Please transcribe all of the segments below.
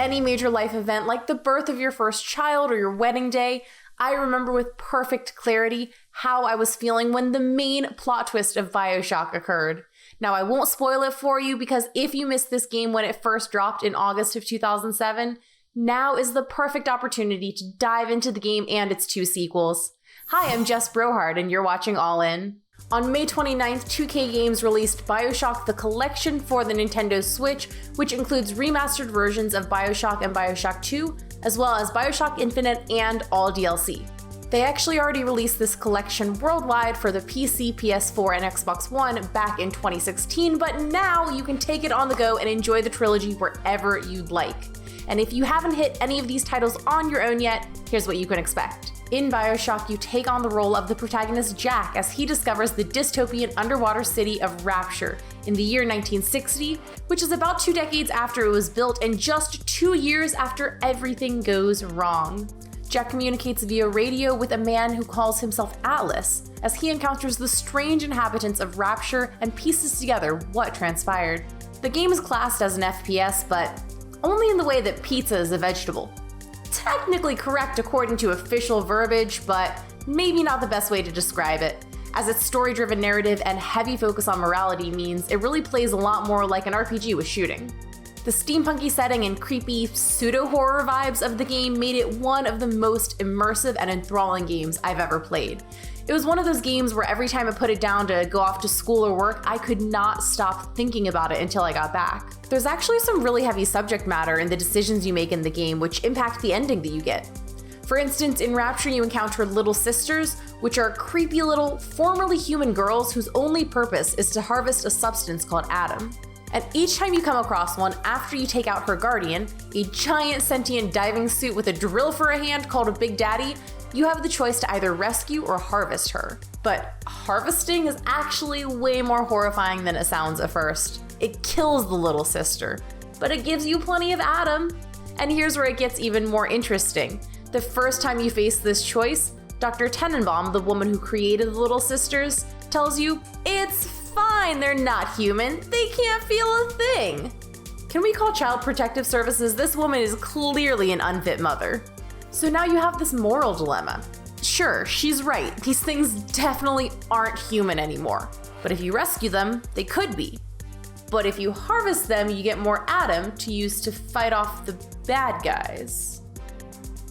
any major life event like the birth of your first child or your wedding day, I remember with perfect clarity how I was feeling when the main plot twist of Bioshock occurred. Now, I won't spoil it for you because if you missed this game when it first dropped in August of 2007, now is the perfect opportunity to dive into the game and its 2 sequels. Hi, I'm JESS BROHARD and you're watching All In. On May 29th, 2K Games released Bioshock the Collection for the Nintendo Switch, which includes remastered versions of Bioshock and Bioshock 2, as well as Bioshock Infinite and all DLC. They actually already released this collection worldwide for the PC, PS4, and Xbox One back in 2016, but now you can take it on the go and enjoy the trilogy wherever you'd like. And if you haven't hit any of these titles on your own yet, here's what you can expect. In Bioshock, you take on the role of the protagonist Jack as he discovers the dystopian underwater city of Rapture in the year 1960, which is about 2 decades after it was built and just 2 years after everything goes wrong. Jack communicates via radio with a man who calls himself Atlas as he encounters the strange inhabitants of Rapture and pieces together what transpired. The game is classed as an FPS, but only in the way that pizza is a vegetable. Technically correct according to official verbiage, but maybe not the best way to describe it, as its story-driven narrative and heavy focus on morality means it really plays a lot more like an RPG with shooting. The steampunky setting and creepy pseudo-horror vibes of the game made it one of the most immersive and enthralling games I've ever played. It was one of those games where every time I put it down to go off to school or work, I could not stop thinking about it until I got back. There's actually some really heavy subject matter in the decisions you make in the game which impact the ending that you get. For instance, in Rapture you encounter little sisters, which are creepy little, formerly human girls whose only purpose is to harvest a substance called Adam. And each time you come across one after you take out her guardian, a giant sentient diving suit with a drill for a hand called a Big Daddy, you have the choice to either rescue or harvest her. But harvesting is actually way more horrifying than it sounds at first. It kills the little sister, but it gives you plenty of Adam. And here's where it gets even more interesting. The first time you face this choice, Dr. Tenenbaum, the woman who created the little sisters, tells you, it's fine, they're not human, they can't feel a thing. Can we call Child Protective Services? This woman is clearly an unfit mother. So now you have this moral dilemma. Sure, she's right, these things definitely aren't human anymore. But if you rescue them, they could be. But if you harvest them, you get more Adam to use to fight off the bad guys.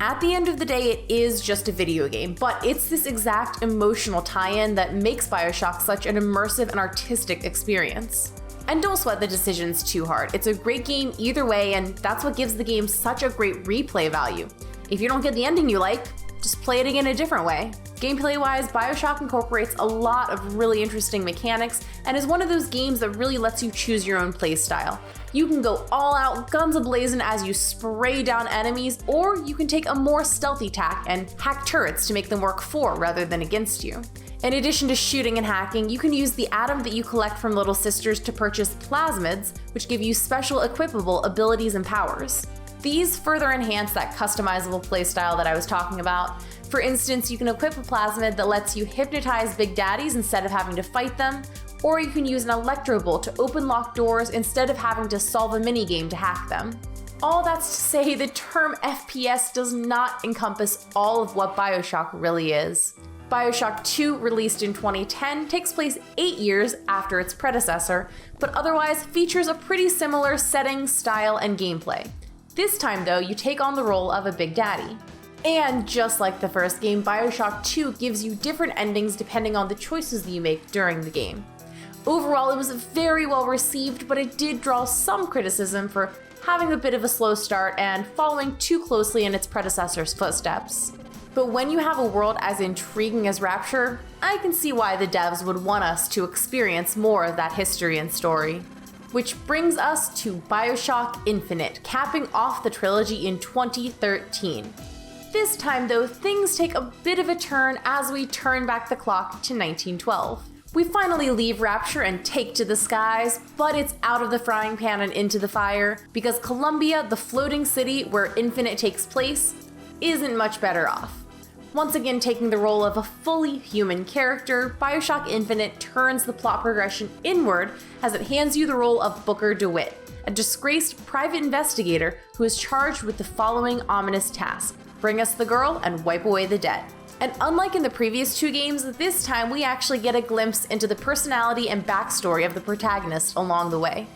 At the end of the day, it is just a video game, but it's this exact emotional tie-in that makes Bioshock such an immersive and artistic experience. And don't sweat the decisions too hard. It's a great game either way, and that's what gives the game such a great replay value. If you don't get the ending you like, just play it again a different way. Gameplay-wise, Bioshock incorporates a lot of really interesting mechanics and is one of those games that really lets you choose your own playstyle. You can go all out, guns a-blazing as you spray down enemies, or you can take a more stealthy tack and hack turrets to make them work for rather than against you. In addition to shooting and hacking, you can use the Adam that you collect from Little Sisters to purchase plasmids, which give you special equipable abilities and powers. These further enhance that customizable playstyle that I was talking about. For instance, you can equip a plasmid that lets you hypnotize Big Daddies instead of having to fight them, or you can use an electro bolt to open locked doors instead of having to solve a minigame to hack them. All that's to say, the term FPS does not encompass all of what Bioshock really is. Bioshock 2, released in 2010, takes place 8 years after its predecessor, but otherwise features a pretty similar setting, style, and gameplay. This time though, you take on the role of a Big Daddy. And just like the first game, Bioshock 2 gives you different endings depending on the choices that you make during the game. Overall, it was very well received, but it did draw some criticism for having a bit of a slow start and following too closely in its predecessor's footsteps. But when you have a world as intriguing as Rapture, I can see why the devs would want us to experience more of that history and story. Which brings us to Bioshock Infinite, capping off the trilogy in 2013. This time though, things take a bit of a turn as we turn back the clock to 1912. We finally leave Rapture and take to the skies, but it's out of the frying pan and into the fire, because Columbia, the floating city where Infinite takes place, isn't much better off. Once again taking the role of a fully human character, Bioshock Infinite turns the plot progression inward as it hands you the role of Booker DeWitt, a disgraced private investigator who is charged with the following ominous task: bring us the girl and wipe away the debt. And unlike in the previous 2 games, this time we actually get a glimpse into the personality and backstory of the protagonist along the way.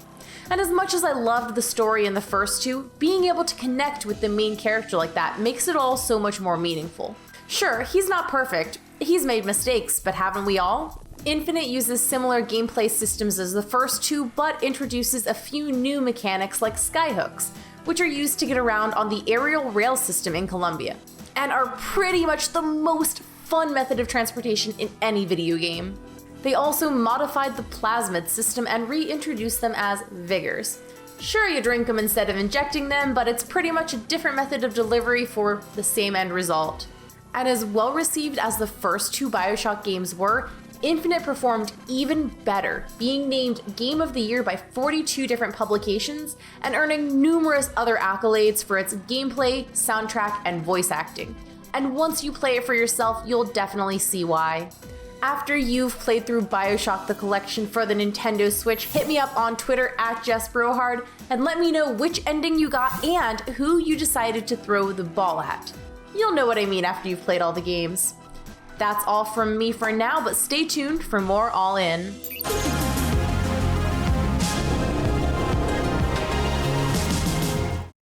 And as much as I loved the story in the first 2, being able to connect with the main character like that makes it all so much more meaningful. Sure, he's not perfect, he's made mistakes, but haven't we all? Infinite uses similar gameplay systems as the first 2, but introduces a few new mechanics like skyhooks, which are used to get around on the aerial rail system in Colombia, and are pretty much the most fun method of transportation in any video game. They also modified the plasmid system and reintroduced them as vigors. Sure, you drink them instead of injecting them, but it's pretty much a different method of delivery for the same end result. And as well received as the first 2 Bioshock games were, Infinite performed even better, being named Game of the Year by 42 different publications and earning numerous other accolades for its gameplay, soundtrack, and voice acting. And once you play it for yourself, you'll definitely see why. After you've played through Bioshock the Collection for the Nintendo Switch, hit me up on Twitter at JESS BROHARD and let me know which ending you got and who you decided to throw the ball at. You'll know what I mean after you've played all the games. That's all from me for now, but stay tuned for more All In.